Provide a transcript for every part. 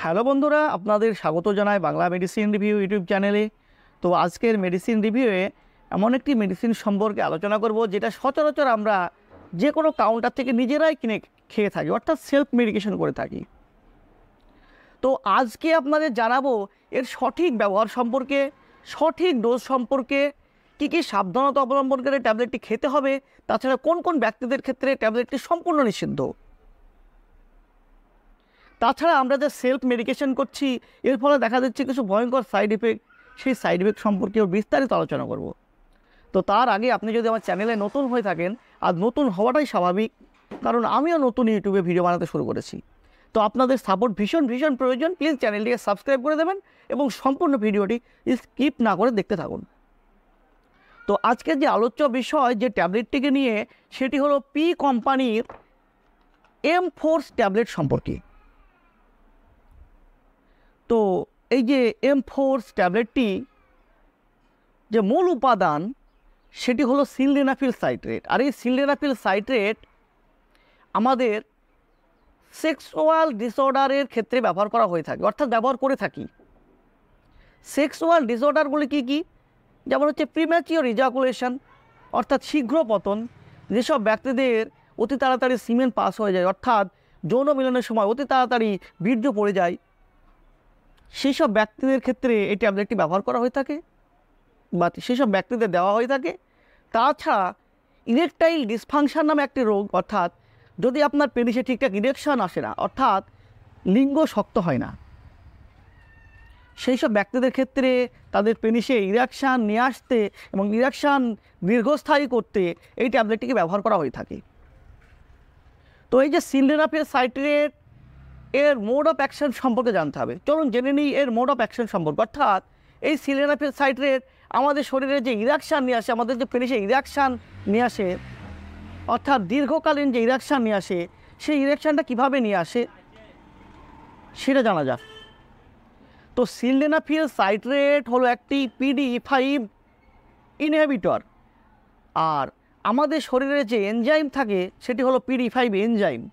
Hello বন্ধুরা, আপনাদের স্বাগত জানাই বাংলা মেডিসিন রিভিউ ইউটিউব চ্যানেলে। তো আজকের মেডিসিন রিভিউয়ে এমন একটি মেডিসিন সম্পর্কে আলোচনা করব যেটা সচরাচর আমরা যে কোনো কাউন্টার থেকে নিজেরাই কিনে খেয়ে থাকি, অর্থাৎ সেলফ মেডিকেশন করে থাকি। তো আজকে আপনাদের জানাবো এর সঠিক ব্যবহার সম্পর্কে, সঠিক ডোজ সম্পর্কে, কী কী সাবধানতা অবলম্বন করে ট্যাবলেটটি খেতে হবে, তাছাড়া কোন কোন ব্যক্তিদের ক্ষেত্রে ট্যাবলেটটি সম্পূর্ণ নিষিদ্ধ। তাছাড়া আমরা যে সেলফ মেডিকেশন করছি এর ফলে দেখা যাচ্ছে কিছু ভয়ঙ্কর সাইড এফেক্ট, সেই সাইড এফেক্ট সম্পর্কেও বিস্তারিত আলোচনা করব। তো তার আগে আপনি যদি আমার চ্যানেলে নতুন হয়ে থাকেন, আর নতুন হওয়াটাই স্বাভাবিক, কারণ আমিও নতুন ইউটিউবে ভিডিও বানাতে শুরু করেছি। তো আপনাদের সাপোর্ট ভীষণ ভীষণ প্রয়োজন। প্লিজ চ্যানেলটিকে সাবস্ক্রাইব করে দেবেন এবং সম্পূর্ণ ভিডিওটি স্কিপ না করে দেখতে থাকুন। তো আজকের যে আলোচ্য বিষয় যে ট্যাবলেটটিকে নিয়ে, সেটি হলো পি কোম্পানির M-Force ট্যাবলেট সম্পর্কে। তো এই যে M-Force ট্যাবলেটটি যে মূল উপাদান সেটি হলো সিলডেনাফিল সাইট্রেট। আর এই সিলডেনাফিল সাইট্রেট আমাদের সেক্সুয়াল ডিসঅর্ডারের ক্ষেত্রে ব্যবহার করা হয়ে থাকে, অর্থাৎ ব্যবহার করে থাকি। সেক্সুয়াল ডিসঅর্ডারগুলি কী কী? যেমন হচ্ছে প্রিম্যাচিওর ইজাকুলেশন, অর্থাৎ শীঘ্র পতন। যেসব ব্যক্তিদের অতি তাড়াতাড়ি সিমেন পাস হয়ে যায়, অর্থাৎ যৌন মিলনের সময় অতি তাড়াতাড়ি বীর্য পড়ে যায়, সেই সব ব্যক্তিদের ক্ষেত্রে এই ট্যাবলেটটি ব্যবহার করা হয়ে থাকে বা সেসব ব্যক্তিদের দেওয়া হয়ে থাকে। তাছাড়া ইরেকটাইল ডিসফাংশন নামে একটি রোগ, অর্থাৎ যদি আপনার পেনিসে ঠিকঠাক ইরেকশন আসে না, অর্থাৎ লিঙ্গ শক্ত হয় না, সেই সব ব্যক্তিদের ক্ষেত্রে তাদের পেনিসে ইরেকশান নিয়ে আসতে এবং ইরেকশান দীর্ঘস্থায়ী করতে এই ট্যাবলেটটিকে ব্যবহার করা হয়ে থাকে। তো এই যে সিলডেনাফিল সাইট্রেট, এর মোড অফ অ্যাকশন সম্পর্কে জানতে হবে। চলুন জেনে নিই এর মোড অফ অ্যাকশন সম্পর্কে। অর্থাৎ এই সিলডেনাফিল সাইট্রেট আমাদের শরীরে যে ইরেকশান নিয়ে আসে, আমাদের যে পেনিসে ইরেকশান নিয়ে আসে, অর্থাৎ দীর্ঘকালীন যে ইরেকশান নিয়ে আসে, সেই ইরেকশানটা কীভাবে নিয়ে আসে সেটা জানা যাক। তো সিলডেনাফিল সাইট্রেট হলো একটি PDE5 ইনহিবিটর। আর আমাদের শরীরে যে এনজাইম থাকে সেটি হলো PDE5 এনজাইম।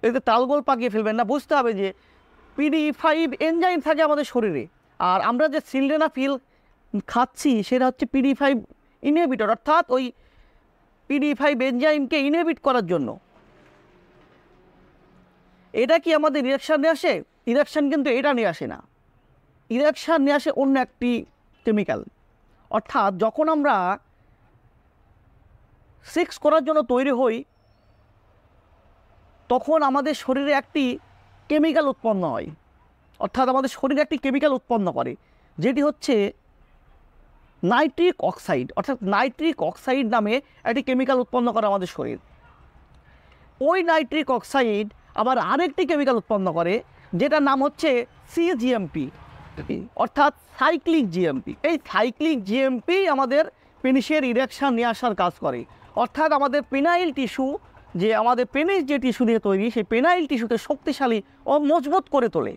এতে তালগোল পাকিয়ে ফেলবেন না, বুঝতে হবে যে PDE5 এনজাইম থাকে আমাদের শরীরে। আর আমরা যে সিলডেনাফিল খাচ্ছি সেটা হচ্ছে PDE5 ইনহিবিটর, অর্থাৎ ওই PDE5 এনজাইমকে ইনহিবিট করার জন্য। এটা কি আমাদের ইরেকশান নিয়ে আসে? ইরেকশান কিন্তু এটা নিয়ে আসে না। ইরেকশান নিয়ে আসে অন্য একটি কেমিক্যাল। অর্থাৎ যখন আমরা সেক্স করার জন্য তৈরি হই, তখন আমাদের শরীরে একটি কেমিক্যাল উৎপন্ন হয়, অর্থাৎ আমাদের শরীরে একটি কেমিক্যাল উৎপন্ন করে, যেটি হচ্ছে নাইট্রিক অক্সাইড। অর্থাৎ নাইট্রিক অক্সাইড নামে একটি কেমিক্যাল উৎপন্ন করে আমাদের শরীর। ওই নাইট্রিক অক্সাইড আবার আরেকটি কেমিক্যাল উৎপন্ন করে, যেটার নাম হচ্ছে CGMP, অর্থাৎ সাইক্লিক GMP। এই সাইক্লিক GMP আমাদের পেনিসের ইরেকশান নিয়ে আসার কাজ করে। অর্থাৎ আমাদের পেনাইল টিস্যু, যে আমাদের পেনিস যে টিস্যু দিয়ে তৈরি, সেই পেনাইল টিস্যুকে শক্তিশালী ও মজবুত করে তোলে।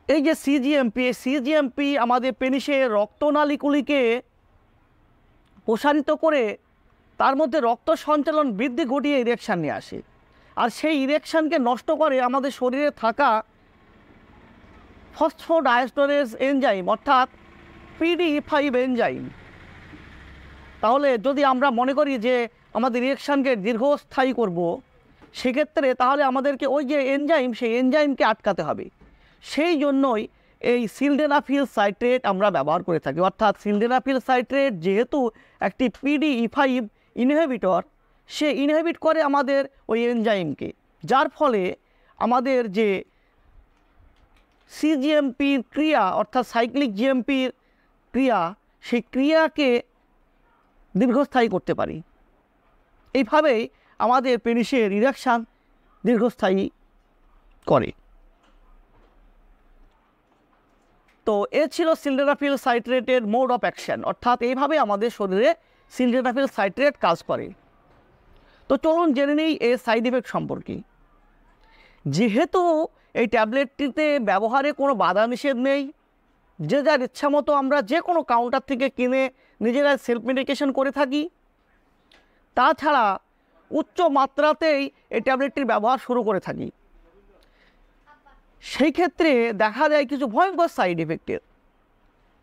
এই যে CGMP আমাদের পেনিসের রক্তনালীগুলিকে প্রসারিত করে তার মধ্যে রক্ত সঞ্চালন বৃদ্ধি ঘটিয়ে ইরেকশান নিয়ে আসে। আর সেই ইরেকশানকে নষ্ট করে আমাদের শরীরে থাকা ফসফোডাইএস্টারেজ এনজাইম, অর্থাৎ PDE5 এনজাইম। তাহলে যদি আমরা মনে করি যে আমাদের ইরেকশানকে দীর্ঘস্থায়ী করব, সেক্ষেত্রে তাহলে আমাদেরকে ওই যে এনজাইম, সেই এনজাইমকে আটকাতে হবে। সেই জন্যই এই সিলডেনাফিল সাইট্রেট আমরা ব্যবহার করে থাকি। অর্থাৎ সিলডেনাফিল সাইট্রেট যেহেতু একটি PDE5 ইনহিবিটর, সে ইনহিবিট করে আমাদের ওই এনজাইমকে, যার ফলে আমাদের যে CGMPর ক্রিয়া, অর্থাৎ সাইক্লিক GMPর ক্রিয়া, সেই ক্রিয়াকে দীর্ঘস্থায়ী করতে পারি। এইভাবেই আমাদের পেনিসের ইরেকশান দীর্ঘস্থায়ী করে। তো এ ছিল সিলডেনাফিল সাইট্রেটের মোড অফ অ্যাকশন, অর্থাৎ এইভাবে আমাদের শরীরে সিলডেনাফিল সাইট্রেট কাজ করে। তো চলুন জেনে নিই এর সাইড এফেক্ট সম্পর্কে। যেহেতু এই ট্যাবলেটটিতে ব্যবহারে কোনো বাধা নিষেধ নেই, যে যার ইচ্ছা মতো আমরা যে কোনো কাউন্টার থেকে কিনে নিজেরা সেলফ মেডিকেশন করে থাকি। তাছাড়া উচ্চ মাত্রাতেই এই ট্যাবলেটটির ব্যবহার শুরু করে থাকি, সেই ক্ষেত্রে দেখা যায় কিছু ভয়ঙ্কর সাইড ইফেক্টের।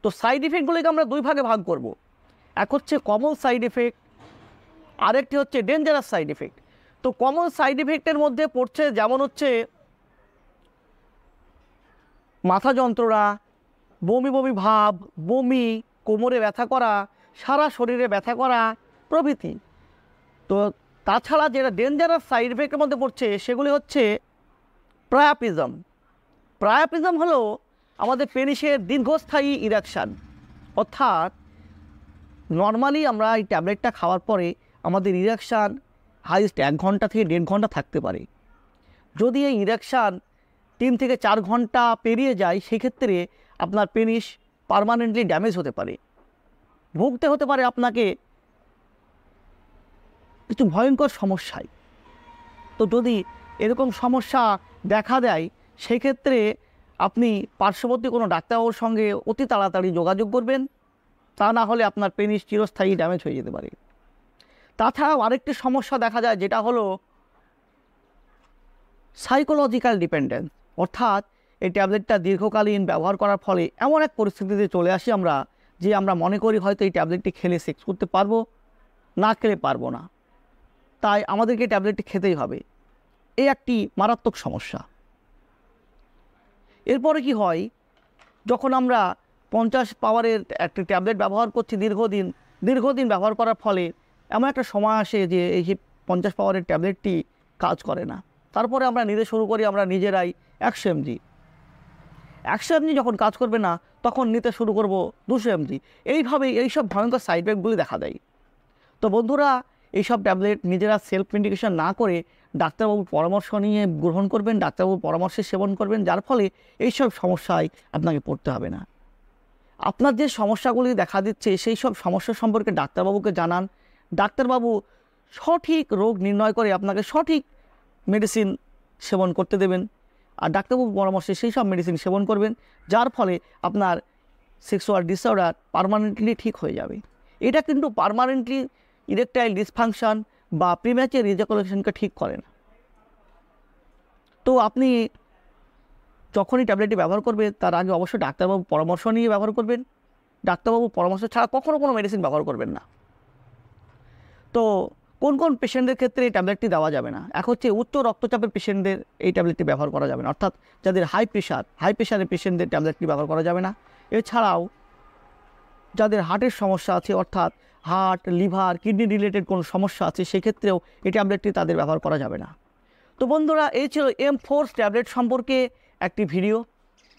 তো সাইড ইফেক্টগুলিকে আমরা দুই ভাগে ভাগ করব। এক হচ্ছে কমন সাইড ইফেক্ট, আরেকটি হচ্ছে ডেঞ্জারাস সাইড ইফেক্ট। তো কমন সাইড ইফেক্টের মধ্যে পড়ছে যেমন হচ্ছে মাথা যন্ত্রণা, বমি বমি ভাব, বমি, কোমরে ব্যথা করা, সারা শরীরে ব্যথা করা প্রভৃতি। তো তাছাড়া যেটা ডেঞ্জারাস সাইড ইফেক্টের মধ্যে পড়ছে সেগুলি হচ্ছে প্রায়াপিজম। প্রায়াপিজম হলো আমাদের পেনিসের দীর্ঘস্থায়ী ইরেকশান, অর্থাৎ নর্মালি আমরা এই ট্যাবলেটটা খাওয়ার পরে আমাদের ইরেকশান হাইস্ট 1 ঘন্টা থেকে 1.5 ঘন্টা থাকতে পারে। যদি এই ইরেকশান 3 থেকে 4 ঘন্টা পেরিয়ে যায় সেক্ষেত্রে আপনার পেনিস পার্মানেন্টলি ড্যামেজ হতে পারে, ভুগতে হতে পারে আপনাকে কিছু ভয়ঙ্কর সমস্যায়। তো যদি এরকম সমস্যা দেখা দেয় সেক্ষেত্রে আপনি পার্শ্ববর্তী কোনো ডাক্তারবাবুর সঙ্গে অতি তাড়াতাড়ি যোগাযোগ করবেন, তা না হলে আপনার পেনিস চিরস্থায়ী ড্যামেজ হয়ে যেতে পারে। তাছাড়াও আরেকটি সমস্যা দেখা যায় যেটা হলো সাইকোলজিক্যাল ডিপেন্ডেন্স, অর্থাৎ এই ট্যাবলেটটা দীর্ঘকালীন ব্যবহার করার ফলে এমন এক পরিস্থিতিতে চলে আসি আমরা যে আমরা মনে করি হয়তো এই ট্যাবলেটটি খেলে সেক্স করতে পারবো, না খেলে পারবো না, তাই আমাদেরকে ট্যাবলেটটি খেতেই হবে। এই একটি মারাত্মক সমস্যা। এরপরে কি হয়, যখন আমরা 50 পাওয়ারের একটি ট্যাবলেট ব্যবহার করছি দীর্ঘদিন ব্যবহার করার ফলে এমন একটা সময় আসে যে এই 50 পাওয়ারের ট্যাবলেটটি কাজ করে না। তারপরে আমরা নিতে শুরু করি আমরা নিজেরাই 100 mg। 100 mg যখন কাজ করবে না তখন নিতে শুরু করব 200 mg। এইভাবেই এইসব ভয়ঙ্কর সাইড ইফেক্টগুলি দেখা দেয়। তো বন্ধুরা, এইসব ট্যাবলেট নিজেরা সেলফ মেডিকেশন না করে ডাক্তারবাবুর পরামর্শ নিয়ে গ্রহণ করবেন, ডাক্তারবাবুর পরামর্শে সেবন করবেন, যার ফলে এইসব সমস্যায় আপনাকে পড়তে হবে না। আপনার যে সমস্যাগুলি দেখা দিচ্ছে সেই সব সমস্যা সম্পর্কে ডাক্তারবাবুকে জানান। ডাক্তারবাবু সঠিক রোগ নির্ণয় করে আপনাকে সঠিক মেডিসিন সেবন করতে দেবেন, আর ডাক্তারবাবুর পরামর্শে সেই সব মেডিসিন সেবন করবেন, যার ফলে আপনার সেক্সুয়াল ডিসঅর্ডার পার্মানেন্টলি ঠিক হয়ে যাবে। এটা কিন্তু পার্মানেন্টলি ইরেকটাইল ডিসফাংশন বা প্রিম্যাচুর ইজাকুলেশনকে ঠিক করে না। তো আপনি যখনই ট্যাবলেটটি ব্যবহার করবেন তার আগে অবশ্যই ডাক্তারবাবুর পরামর্শ নিয়ে ব্যবহার করবেন। ডাক্তারবাবুর পরামর্শ ছাড়া কখনও কোনো মেডিসিন ব্যবহার করবেন না। তো কোন কোন পেশেন্টদের ক্ষেত্রে এই ট্যাবলেটটি দেওয়া যাবে না? এক হচ্ছে উচ্চ রক্তচাপের পেশেন্টদের এই ট্যাবলেটটি ব্যবহার করা যাবে না, অর্থাৎ যাদের হাই প্রেশারের পেশেন্টদের ট্যাবলেটটি ব্যবহার করা যাবে না। এছাড়াও যাদের হার্টের সমস্যা আছে, অর্থাৎ হার্ট, লিভার, কিডনি রিলেটেড কোনো সমস্যা আছে, সেক্ষেত্রেও এই ট্যাবলেটটি তাদের ব্যবহার করা যাবে না। তো বন্ধুরা, এই ছিল M-Force ট্যাবলেট সম্পর্কে একটি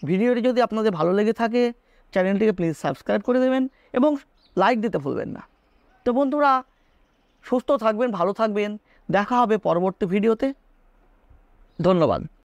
ভিডিওটি যদি আপনাদের ভালো লেগে থাকে চ্যানেলটিকে প্লিজ সাবস্ক্রাইব করে দেবেন এবং লাইক দিতে ভুলবেন না। তো বন্ধুরা, সুস্থ থাকবেন, ভালো থাকবেন, দেখা হবে পরবর্তী ভিডিওতে। ধন্যবাদ।